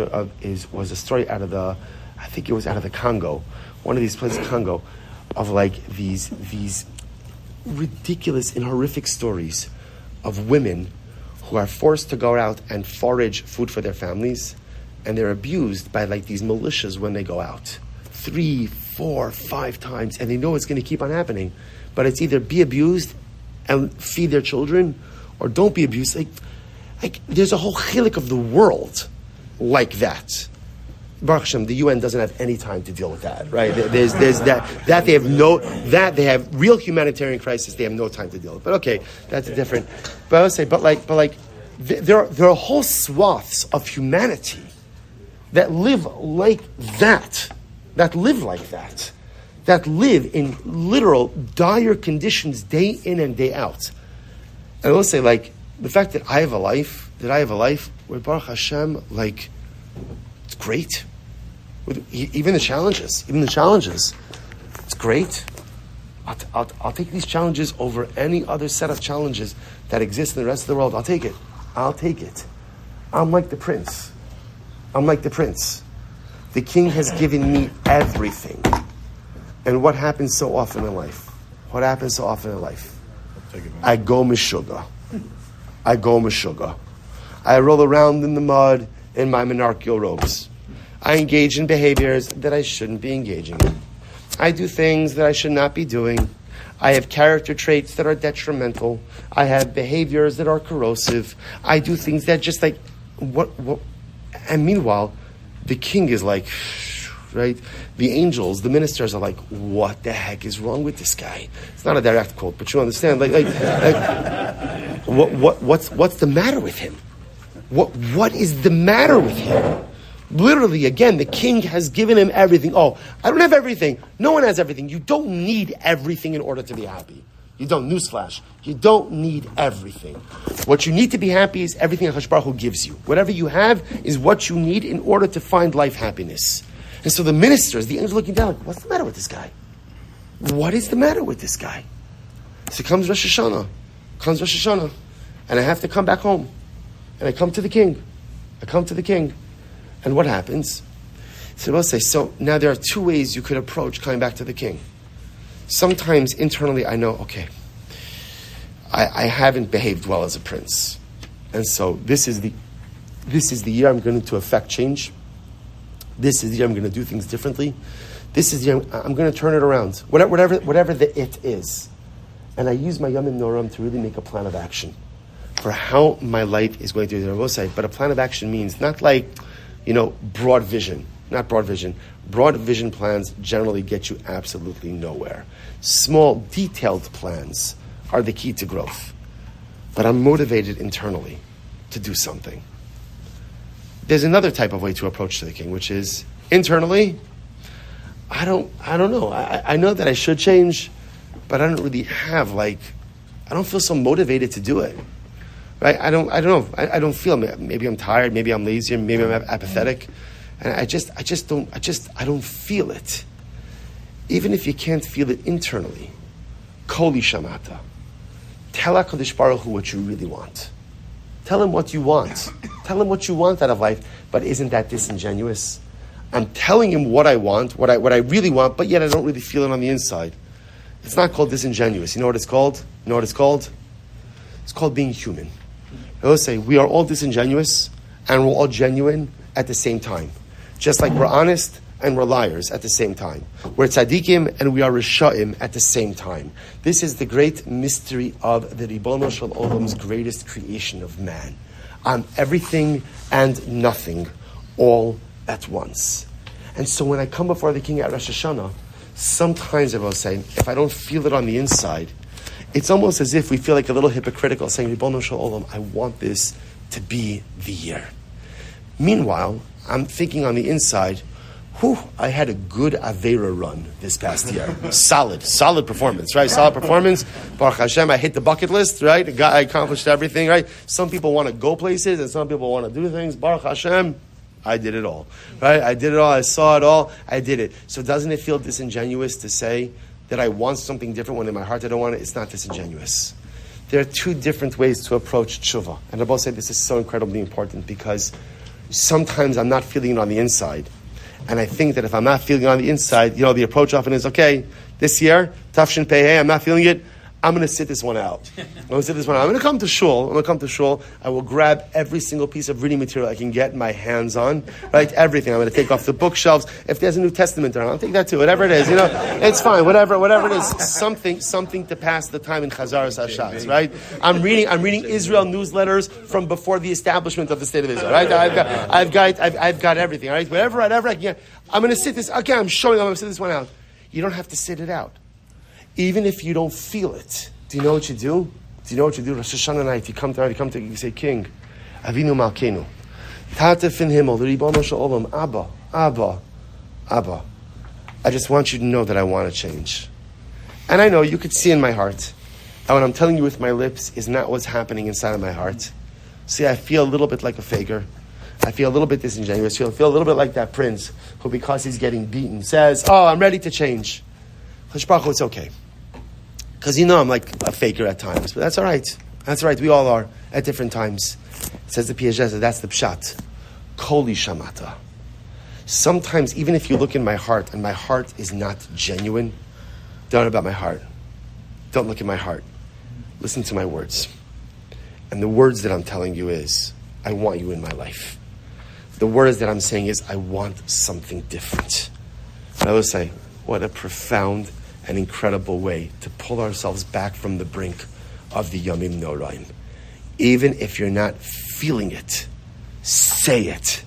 was a story out of the Congo, one of these places, Congo, of like these ridiculous and horrific stories of women who are forced to go out and forage food for their families. And they're abused by like these militias when they go out 3, 4, 5 times, and they know it's going to keep on happening. But it's either be abused and feed their children, or don't be abused. Like there's a whole chilek of the world like that. Baruch Hashem, the UN doesn't have any time to deal with that, right? There's that they have real humanitarian crisis. They have no time to deal with. But okay, that's different. But I would say, there are whole swaths of humanity that live like that, that live in literal dire conditions day in and day out. And I will say, the fact that I have a life where Baruch Hashem, it's great. Even the challenges, it's great. I'll take these challenges over any other set of challenges that exist in the rest of the world. I'll take it. I'm like the prince. The king has given me everything. And what happens so often in life? I go mishuga. I roll around in the mud in my monarchical robes. I engage in behaviors that I shouldn't be engaging in. I do things that I should not be doing. I have character traits that are detrimental. I have behaviors that are corrosive. I do things that just what? And meanwhile, the king is right? The angels, the ministers are like, what the heck is wrong with this guy? It's not a direct quote, but you understand. What's the matter with him? What is the matter with him? Literally, again, the king has given him everything. Oh, I don't have everything. No one has everything. You don't need everything in order to be happy. You don't. Newsflash. You don't need everything. What you need to be happy is everything HaKadosh Baruch Hu gives you. Whatever you have is what you need in order to find life happiness. And so the ministers, the angels looking down, what's the matter with this guy? What is the matter with this guy? So comes Rosh Hashanah. And I have to come back home. And I come to the king. And what happens? So we'll say, so now there are two ways you could approach coming back to the king. Sometimes internally I know, okay, I haven't behaved well as a prince. And so this is the year I'm going to affect change. This is the year I'm going to do things differently. This is the year I'm going to turn it around. Whatever the it is. And I use my Yamim Noram to really make a plan of action for how my life is going to be. But a plan of action means not like, broad vision. Not broad vision. Broad vision plans generally get you absolutely nowhere. Small, detailed plans are the key to growth. But I'm motivated internally to do something. There's another type of way to approach to the king, which is internally, I don't know. I know that I should change, but I don't really have I don't feel so motivated to do it. Right? I don't know. I don't feel, maybe I'm tired, maybe I'm lazy, maybe I'm apathetic. And I don't feel it. Even if you can't feel it internally, Koli Shamata. Tell HaKadosh Baruch Hu what you really want. Tell him what you want. Tell him what you want out of life. But isn't that disingenuous? I'm telling him what I want, what I really want, but yet I don't really feel it on the inside. It's not called disingenuous. You know what it's called? It's called being human. I will say, we are all disingenuous and we're all genuine at the same time. Just like we're honest and we're liars at the same time. We're tzaddikim and we are risha'im at the same time. This is the great mystery of the Ribono Shel Olam's greatest creation of man. I'm everything and nothing all at once. And so when I come before the king at Rosh Hashana, sometimes I will say, if I don't feel it on the inside, it's almost as if we feel like a little hypocritical, saying, Ribono Shel Olam, I want this to be the year. Meanwhile, I'm thinking on the inside, I had a good Avera run this past year. Solid performance, right? Solid performance. Baruch Hashem, I hit the bucket list, right? I accomplished everything, right? Some people want to go places and some people want to do things. Baruch Hashem, I did it all, right? I did it all. I saw it all. I did it. So doesn't it feel disingenuous to say that I want something different when in my heart I don't want it? It's not disingenuous. There are two different ways to approach tshuva. And Rabbi said this is so incredibly important because sometimes I'm not feeling it on the inside. And I think that if I'm not feeling it on the inside, the approach often is, okay, this year, Tafshin Pei, I'm not feeling it, I'm going to sit this one out. I'm going to come to shul. I will grab every single piece of reading material I can get my hands on, right? Everything. I'm going to take off the bookshelves. If there's a New Testament around, I'll take that too. Whatever it is, it's fine. Whatever it is, something to pass the time in Chazaras Hashatz, right? I'm reading Israel newsletters from before the establishment of the state of Israel, right? I've got everything, right? Whatever I can. I'm going to sit this. Okay, I'm going to sit this one out. You don't have to sit it out. Even if you don't feel it, do you know what you do? Rosh Hashanah night, you come to, you say, King, Avinu Malkeinu, Tatef in Himmel, the Ribono Shel Olam, Abba. I just want you to know that I want to change. And I know you could see in my heart, and what I'm telling you with my lips is not what's happening inside of my heart. See, I feel a little bit like a faker. I feel a little bit disingenuous. I feel a little bit like that prince who, because he's getting beaten, says, I'm ready to change. It's okay. Because I'm like a faker at times. But that's all right. We all are at different times. It says the Piacezna, that's the pshat. Koli Shamata. Sometimes, even if you look in my heart and my heart is not genuine, don't know about my heart. Don't look at my heart. Listen to my words. And the words that I'm telling you is, I want you in my life. The words that I'm saying is, I want something different. And I will say, what a profound and incredible way to pull ourselves back from the brink of the Yamim Noraim. Even if you're not feeling it, say it.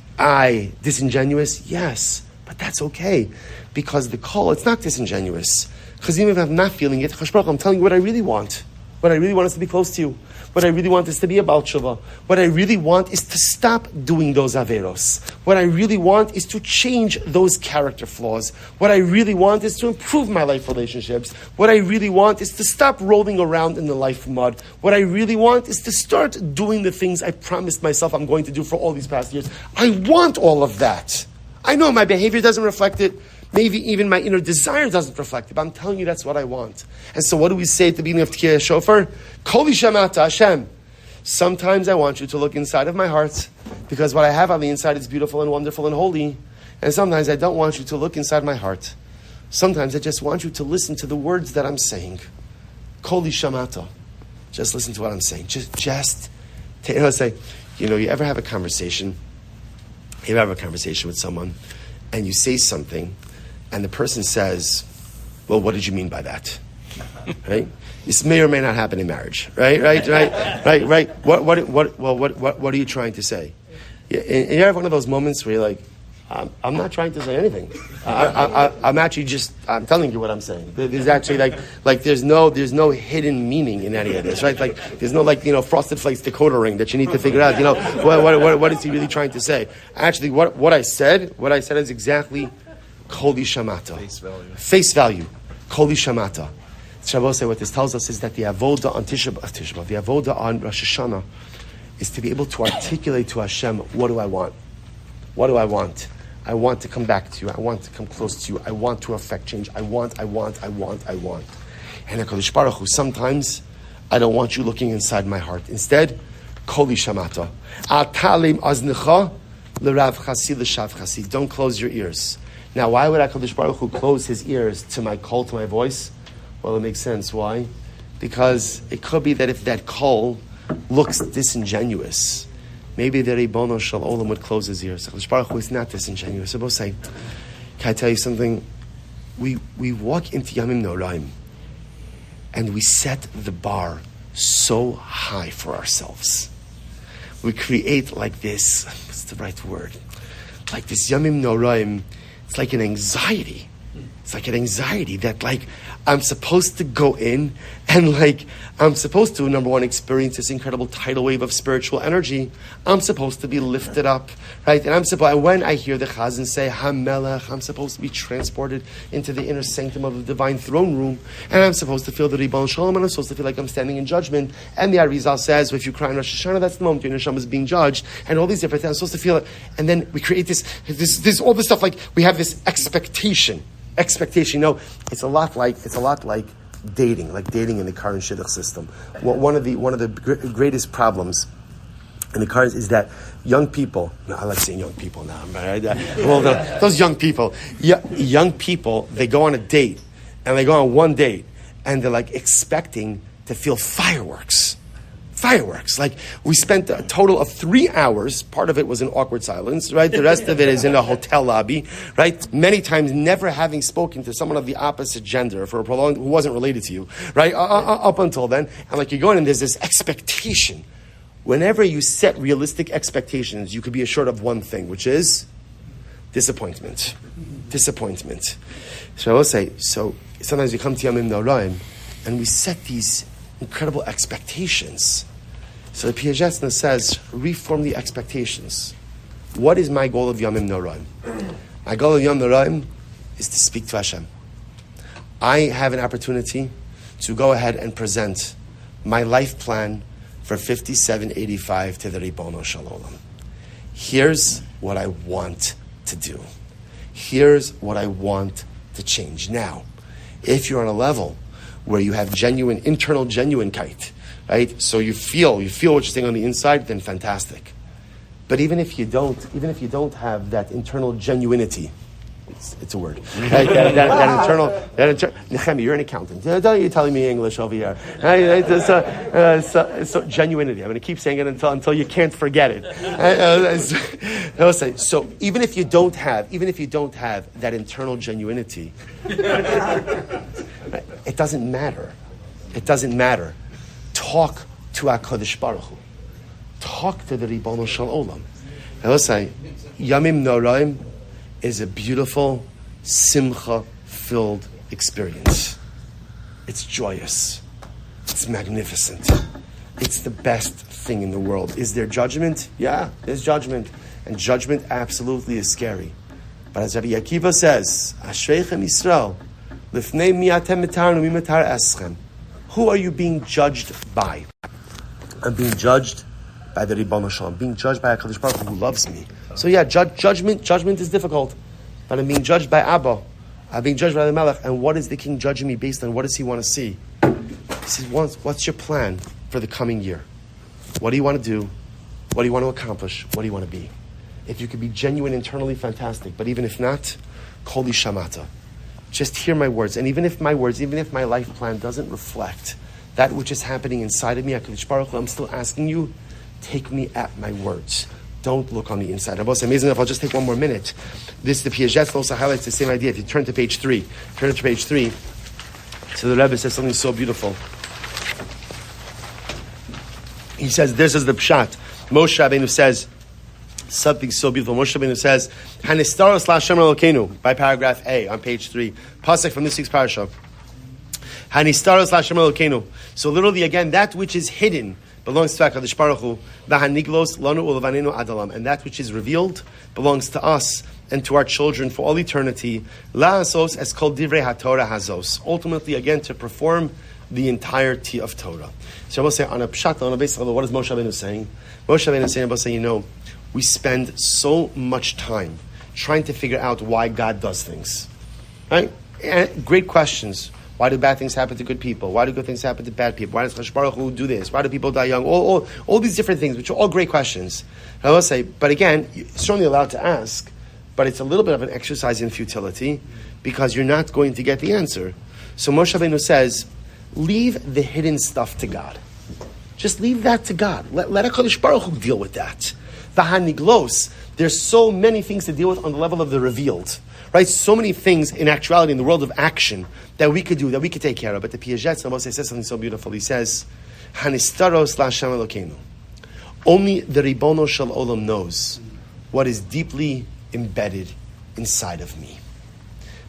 Disingenuous? Yes, but that's okay. Because the call, it's not disingenuous. Because even if I'm not feeling it, I'm telling you what I really want. What I really want is to be close to you. What I really want is to be about Shuvah. What I really want is to stop doing those averos. What I really want is to change those character flaws. What I really want is to improve my life relationships. What I really want is to stop rolling around in the life mud. What I really want is to start doing the things I promised myself I'm going to do for all these past years. I want all of that. I know my behavior doesn't reflect it. Maybe even my inner desire doesn't reflect it, but I'm telling you that's what I want. And so what do we say at the beginning of Tkiyah Shofar? Koli Shamata Hashem. Sometimes I want you to look inside of my heart, because what I have on the inside is beautiful and wonderful and holy. And sometimes I don't want you to look inside my heart. Sometimes I just want you to listen to the words that I'm saying. Koli shamata. Just listen to what I'm saying. Say, you ever have a conversation? You ever have a conversation with someone, and you say something, and the person says, well, what did you mean by that? Right? This may or may not happen in marriage. Right? What are you trying to say? And you have one of those moments where you're like, I'm not trying to say anything. I'm actually I'm telling you what I'm saying. There's actually there's no hidden meaning in any of this, right? Like there's no Frosted Flakes decoder ring that you need to figure out. What is he really trying to say? Actually, what I said is exactly Koli Shamata. Face value. Koli Shamata. Shabbos say what this tells us is that the avoda on Tisha B'Av, the avoda on Rosh Hashana, is to be able to articulate to Hashem, what do I want? What do I want? I want to come back to you. I want to come close to you. I want to affect change. I want. And HaKadosh Baruch Hu, sometimes I don't want you looking inside my heart. Instead, Koli Shamata. Atalim aznecha l'rav chasi l'shav chasi. Don't close your ears. Now, why would HaKadosh Baruch Hu close his ears to my call, to my voice? Well, it makes sense. Why? Because it could be that if that call looks disingenuous, maybe the Ribono Shel Olam would close his ears. HaKadosh Baruch Hu is not disingenuous. So both say, can I tell you something? We walk into Yamim Noraim, and we set the bar so high for ourselves. We create like this, what's the right word? Like this Yamim Noraim, it's like an anxiety. It's like an anxiety that I'm supposed to go in and I'm supposed to, number one, experience this incredible tidal wave of spiritual energy. I'm supposed to be lifted up, right? And when I hear the Chazan say, HaMelech, I'm supposed to be transported into the inner sanctum of the divine throne room, and I'm supposed to feel the Ribbon Shalom, and I'm supposed to feel like I'm standing in judgment. And the Arizal says, if you cry in Rosh Hashana, that's the moment your neshama is being judged, and all these different things. I'm supposed to feel it. And then we create this all this stuff, we have this expectation. It's a lot like dating, in the current shidduch system. One of the greatest problems in the current is that young people. I like saying young people now. Right? Those young people, they go on a date, and they go on one date, and they're expecting to feel fireworks. We spent a total of 3 hours. Part of it was in awkward silence, right? The rest of it is in a hotel lobby, right? Many times never having spoken to someone of the opposite gender for a prolonged, who wasn't related to you, right? Up until then. And you go in and there's this expectation. Whenever you set realistic expectations, you could be assured of one thing, which is disappointment. So I will say, sometimes we come to Yamim Noraim and we set these incredible expectations. So the Piacezna says, reform the expectations. What is my goal of Yamim Noraim? My goal of Yamim Noraim is to speak to Hashem. I have an opportunity to go ahead and present my life plan for 5785 to the Ribono Shel Olam. Here's what I want to do. Here's what I want to change. Now, if you're on a level where you have internal genuinenkeit, right? So you feel what you're saying on the inside, then fantastic. But even if you don't have that internal genuinity, it's a word. Right? that internal, Nechemi, you're an accountant. You're telling me English over here. Right? So genuinity. I'm going to keep saying it until you can't forget it. So even if you don't have that internal genuinity, it doesn't matter. Talk to HaKadosh Baruch Hu. Talk to the Ribono Shel Olam. I will say, Yamim Noraim is a beautiful, simcha-filled experience. It's joyous. It's magnificent. It's the best thing in the world. Is there judgment? Yeah, there's judgment. And judgment absolutely is scary. But as Rabbi Akiva says, Ashreichem Yisrael, Lifnei mi'atem mitarnu mi'matar eschem. Who are you being judged by? I'm being judged by the Ribono Shel Olam. I'm being judged by HaKadosh Baruch Hu, who loves me. So yeah, judgment is difficult. But I'm being judged by Abba. I'm being judged by the Melech. And what is the king judging me based on? What does he want to see? He says, what's your plan for the coming year? What do you want to do? What do you want to accomplish? What do you want to be? If you could be genuine internally, fantastic. But even if not, kol shamata. Just hear my words. And even if my life plan doesn't reflect that which is happening inside of me, HaKadosh Baruch Hu, I'm still asking you, take me at my words. Don't look on the inside. It's amazing enough, I'll just take one more minute. This, the Piacezna also highlights the same idea. If you turn to page 3, so the Rebbe says something so beautiful. He says, this is the Pshat. Moshe Rabbeinu says something so beautiful. Moshe Rabbeinu says, Hanistaros LaHashem Elokeinu, by paragraph A on page 3. Pasuk from this week's parasha. Hanistaros LaHashem Elokeinu. So literally again, that which is hidden belongs to HaKadosh Baruch Hu. V'haniglos lanu ulevanenu adalam. And that which is revealed belongs to us and to our children for all eternity. La'asos es kol divrei haTorah hazos. Ultimately, again, to perform the entirety of Torah. So I will say, on a pshat, on a basic level, what is Moshe Rabbeinu saying? Moshe Rabbeinu is saying, we spend so much time trying to figure out why God does things. Right? And great questions. Why do bad things happen to good people? Why do good things happen to bad people? Why does Hashana Baruch Hu do this? Why do people die young? All these different things, which are all great questions. And I will say, but again, you're certainly allowed to ask, but it's a little bit of an exercise in futility because you're not going to get the answer. So Moshe Rabbeinu says, leave the hidden stuff to God. Just leave that to God. Let HaKadosh Baruch Hu deal with that. V'haniglos, there's so many things to deal with on the level of the revealed. Right? So many things in actuality, in the world of action, that we could do, that we could take care of. But the Piacezna Moshe says something so beautiful. He says, Hanistaros LaHashem Elokeinu. Only the Ribono Shel Olam knows what is deeply embedded inside of me.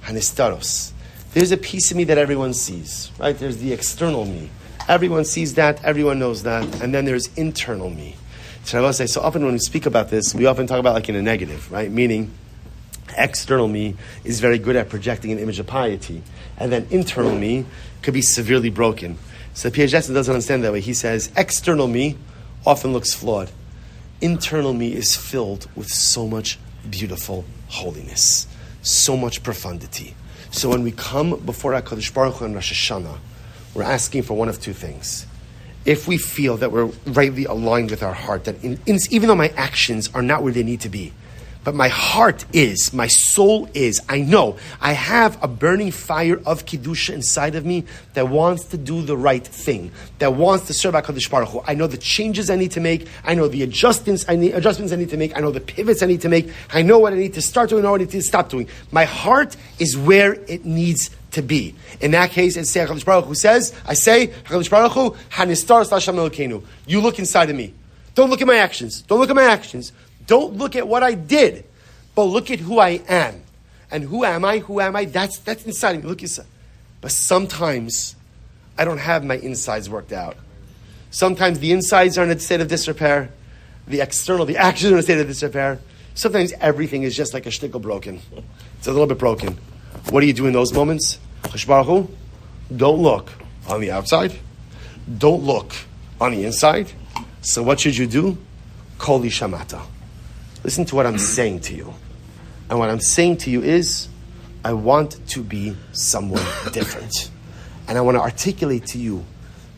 Hanistaros. There's a piece of me that everyone sees. Right? There's the external me. Everyone sees that, everyone knows that. And then there's internal me. So I will say, so often when we speak about this, we often talk about like in a negative, right? Meaning, external me is very good at projecting an image of piety. And then internal me could be severely broken. So Piacezna doesn't understand that way. He says, external me often looks flawed. Internal me is filled with so much beautiful holiness, so much profundity. So when we come before HaKadosh Baruch Hu on Rosh Hashana, we're asking for one of two things. If we feel that we're rightly aligned with our heart, that even though my actions are not where they need to be, but my heart is, my soul is, I know, I have a burning fire of Kiddusha inside of me that wants to do the right thing, that wants to serve HaKadosh Baruch Hu. I know the changes I need to make, I know the adjustments I need to make, I know the pivots I need to make, I know what I need to start doing, I know what I need to stop doing. My heart is where it needs to be. In that case, it's HaKadosh Baruch Hu says, I say, HaKadosh Baruch Hu, Hanistaros LaHashem Elokeinu. You look inside of me. Don't look at my actions. Don't look at my actions. Don't look at what I did, but look at who I am. And who am I? Who am I? That's inside of me. Look inside. But sometimes I don't have my insides worked out. Sometimes the insides are in a state of disrepair. The actions are in a state of disrepair. Sometimes everything is just like a shtickle broken. It's a little bit broken. What do you do in those moments? Chash Baruch Hu, don't look on the outside. Don't look on the inside. So what should you do? Kol shamata. Listen to what I'm saying to you. And what I'm saying to you is, I want to be someone different. And I want to articulate to you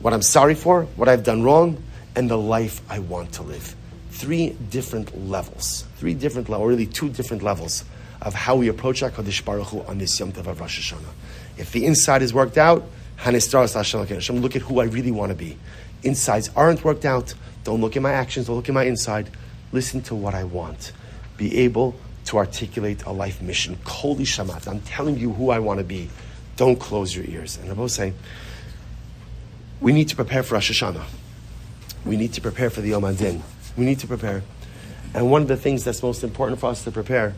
what I'm sorry for, what I've done wrong, and the life I want to live. 3 different levels. 3 different levels, or really 2 different levels of how we approach HaKadosh Baruch Hu on this Yom Tov of Rosh Hashana. If the inside is worked out, Hanistaros LaHashem Elokeinu. Look at who I really want to be. Insides aren't worked out. Don't look at my actions. Don't look at my inside. Listen to what I want. Be able to articulate a life mission. Kol shamat. I'm telling you who I want to be. Don't close your ears. And I will say, we need to prepare for Rosh Hashana. We need to prepare for the Yom Hadin. We need to prepare. And one of the things that's most important for us to prepare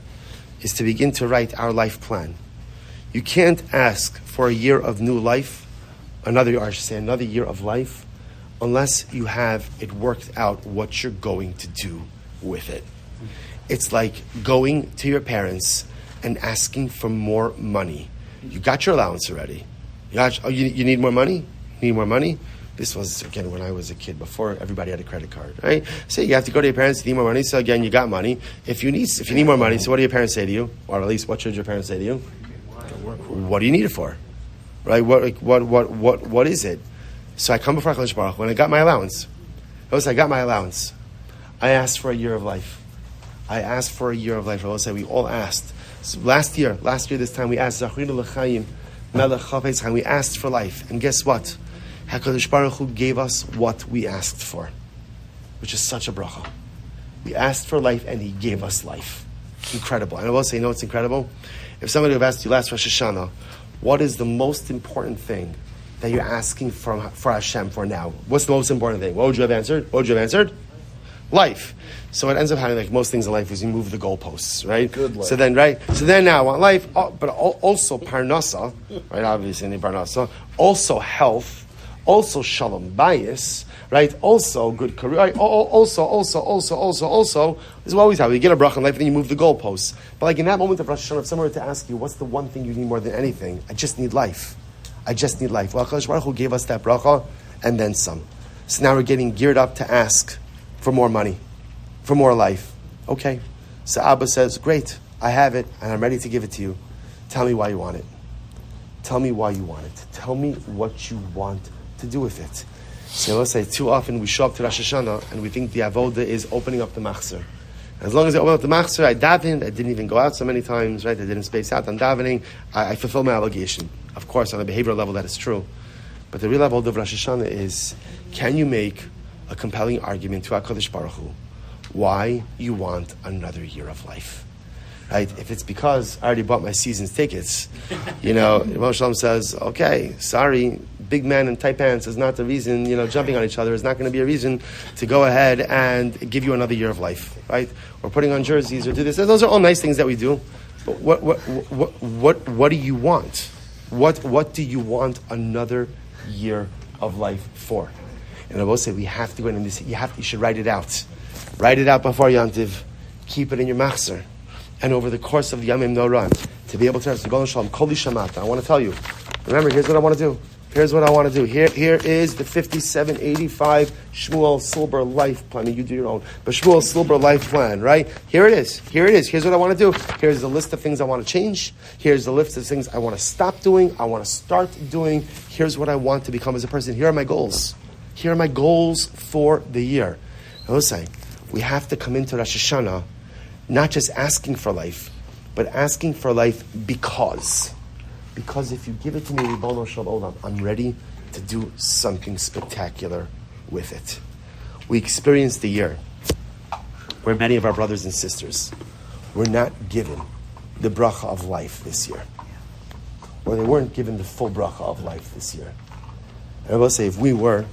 is to begin to write our life plan. You can't ask for a year of new life, another year of life, unless you have it worked out what you're going to do with it. It's like going to your parents and asking for more money. You got your allowance already. You need more money? Need more money? This was, again, when I was a kid, before everybody had a credit card, right? So you have to go to your parents, you need more money, so again, you got money. If you need more money, so what do your parents say to you? Or at least, what should your parents say to you? What do you need it for? Right? What is it? So I come before HaKadosh Baruch Hu, and I got my allowance. Notice I got my allowance. I asked for a year of life. I asked for a year of life. We all asked. So last year this time we asked, Zachrinu l'chaim, melech chafetz chaim. We asked for life. And guess what? HaKadosh Baruch Hu gave us what we asked for, which is such a bracha. We asked for life and He gave us life. Incredible. And I will say, you know what's incredible? If somebody would have asked you last Rosh Hashana, what is the most important thing that you're asking for Hashem for now? What's the most important thing? What would you have answered? Life. So it ends up having, like most things in life, is you move the goalposts, right? Good life. So then now I want life, but also parnasa, right? Obviously, in the parnasa, also health, also shalom bayis, right? Also good career, right? Also. This is what always happens. You get a bracha in life, and then you move the goalposts. But like in that moment of Rosh Hashanah, if someone were to ask you, what's the one thing you need more than anything? I just need life. Well, HaKadosh Baruch Hu gave us that bracha, and then some. So now we're getting geared up to ask for more money, for more life. Okay. So Abba says, great, I have it, and I'm ready to give it to you. Tell me why you want it. Tell me why you want it. Tell me what you want to do with it. So let's say too often we show up to Rosh Hashanah and we think the avoda is opening up the machzor. As long as I open up the machzor, I davened, I didn't even go out so many times, right? I didn't space out on davening. I fulfill my obligation. Of course, on a behavioral level, that is true. But the real avoda of Rosh Hashanah is, can you make a compelling argument to HaKadosh Baruch Hu why you want another year of life? Right? If it's because I already bought my season's tickets, Imam Shalom says, okay, sorry, big man in tight pants is not the reason, jumping on each other is not going to be a reason to go ahead and give you another year of life, right? Or putting on jerseys or do this. Those are all nice things that we do. But what do you want? What do you want another year of life for? And I will say, we have to go in and this. You should write it out. Write it out before Yantiv. Keep it in your machzor. And over the course of the Yamim Noran, to be able to answer, I want to tell you, remember, here's what I want to do. Here is the 5785 Shmuel Silber life plan. I mean, you do your own, but Shmuel Silber life plan, right? Here it is. Here's what I want to do. Here's the list of things I want to change. Here's the list of things I want to stop doing. I want to start doing. Here's what I want to become as a person. Here are my goals. Here are my goals for the year. I was saying, we have to come into Rosh Hashanah not just asking for life, but asking for life because if you give it to me, Ribono Shel Olam, I'm ready to do something spectacular with it. We experienced the year where many of our brothers and sisters were not given the bracha of life this year, or they weren't given the full bracha of life this year. And I will say, if we were,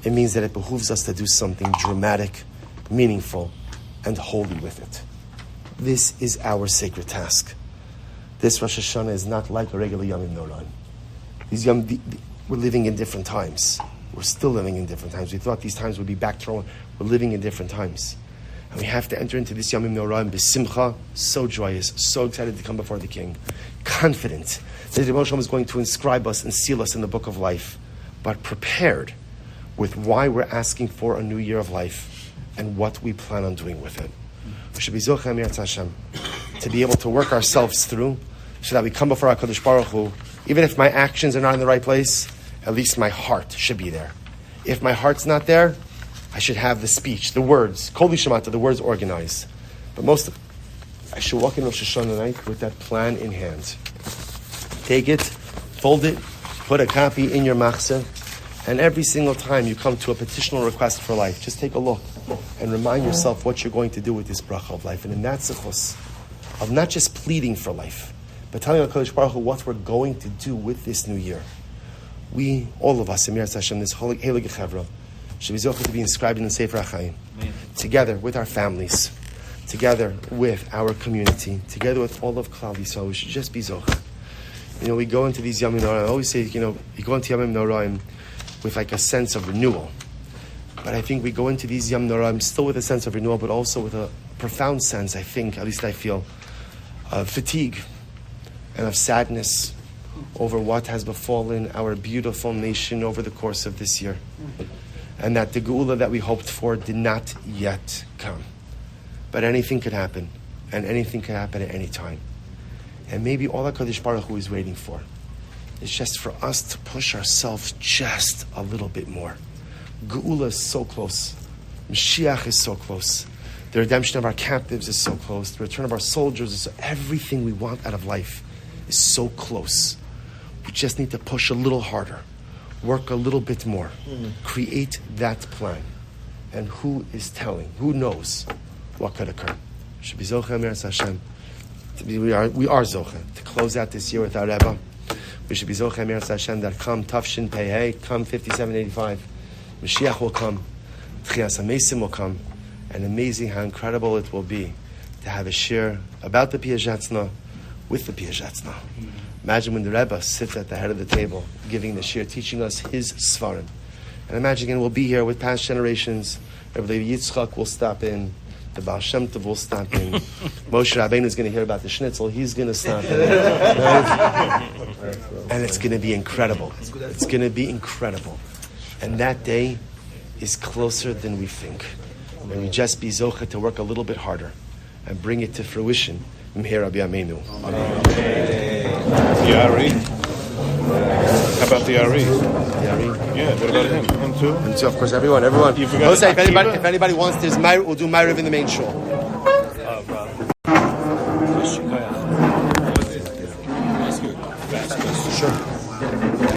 it means that it behooves us to do something dramatic, meaningful, and holy with it. This is our sacred task. This Rosh Hashanah is not like a regular Yamim Noran. We're living in different times. We're still living in different times. We thought these times would be back to normal. We're living in different times. And we have to enter into this Yamim Noran b'simcha, so joyous, so excited to come before the King, confident that the Moshe is going to inscribe us and seal us in the book of life, but prepared with why we're asking for a new year of life and what we plan on doing with it. We should be Zocheh Mirat Hashem to be able to work ourselves through so that we come before HaKadosh Baruch Hu. Even if my actions are not in the right place, at least my heart should be there. If my heart's not there, I should have the speech, the words, Kol Yishamata, the words organized. But I should walk in Rosh Hashanah night with that plan in hand. Take it, fold it, put a copy in your machzor, and every single time you come to a petitional request for life, just take a look and remind yourself what you're going to do with this bracha of life. And in that zichus of not just pleading for life, but telling HaKadosh Baruch Hu what we're going to do with this new year. We, all of us, Emir Hashem, this holy Gechevra, should be zocheh to be inscribed in the Sefer HaChaim, together with our families, together with our community, together with all of Klal Yisrael. We should just be zocheh. We go into these Yamim Noraim. I always say, you go into Yamim Noraim with like a sense of renewal. But I think we go into these Yamim Noraim still with a sense of renewal, but also with a profound sense, I think, at least I feel, of fatigue and of sadness over what has befallen our beautiful nation over the course of this year. And that the Geula that we hoped for did not yet come. But anything could happen, and anything could happen at any time. And maybe all HaKadosh Baruch Hu is waiting for is just for us to push ourselves just a little bit more. Geula is so close. Mashiach is so close. The redemption of our captives is so close. The return of our soldiers is so, everything we want out of life is so close. We just need to push a little harder, work a little bit more, create that plan. And who is telling? Who knows what could occur? Should be Zocha Meretz Hashem. We are Zocha to close out this year with our Rebbe. We should be Zocha Meretz Hashem that come Tafshin Pei, come 5785. Mashiach will come. Tchias HaMesim will come. And amazing how incredible it will be to have a shir about the Piacezna with the Piacezna. Imagine when the Rebbe sits at the head of the table giving the shir, teaching us his svarim. And imagine again, we'll be here with past generations. Rebbe Levi Yitzchak will stop in. The Baal Shem Tov will stop in. Moshe Rabbeinu is going to hear about the schnitzel. He's going to stop in. Right? And it's going to be incredible. It's going to be incredible. And that day is closer than we think. And we just be zocha to work a little bit harder and bring it to fruition. Mimher Rabbi Yameinu. The Ari. How about the Ari? The Ari. Yeah, what about him? Him too? And so, of course, everyone. You forgot Jose, if anybody wants, there's Ma'ariv, we'll do Ma'ariv in the main shul. Sure.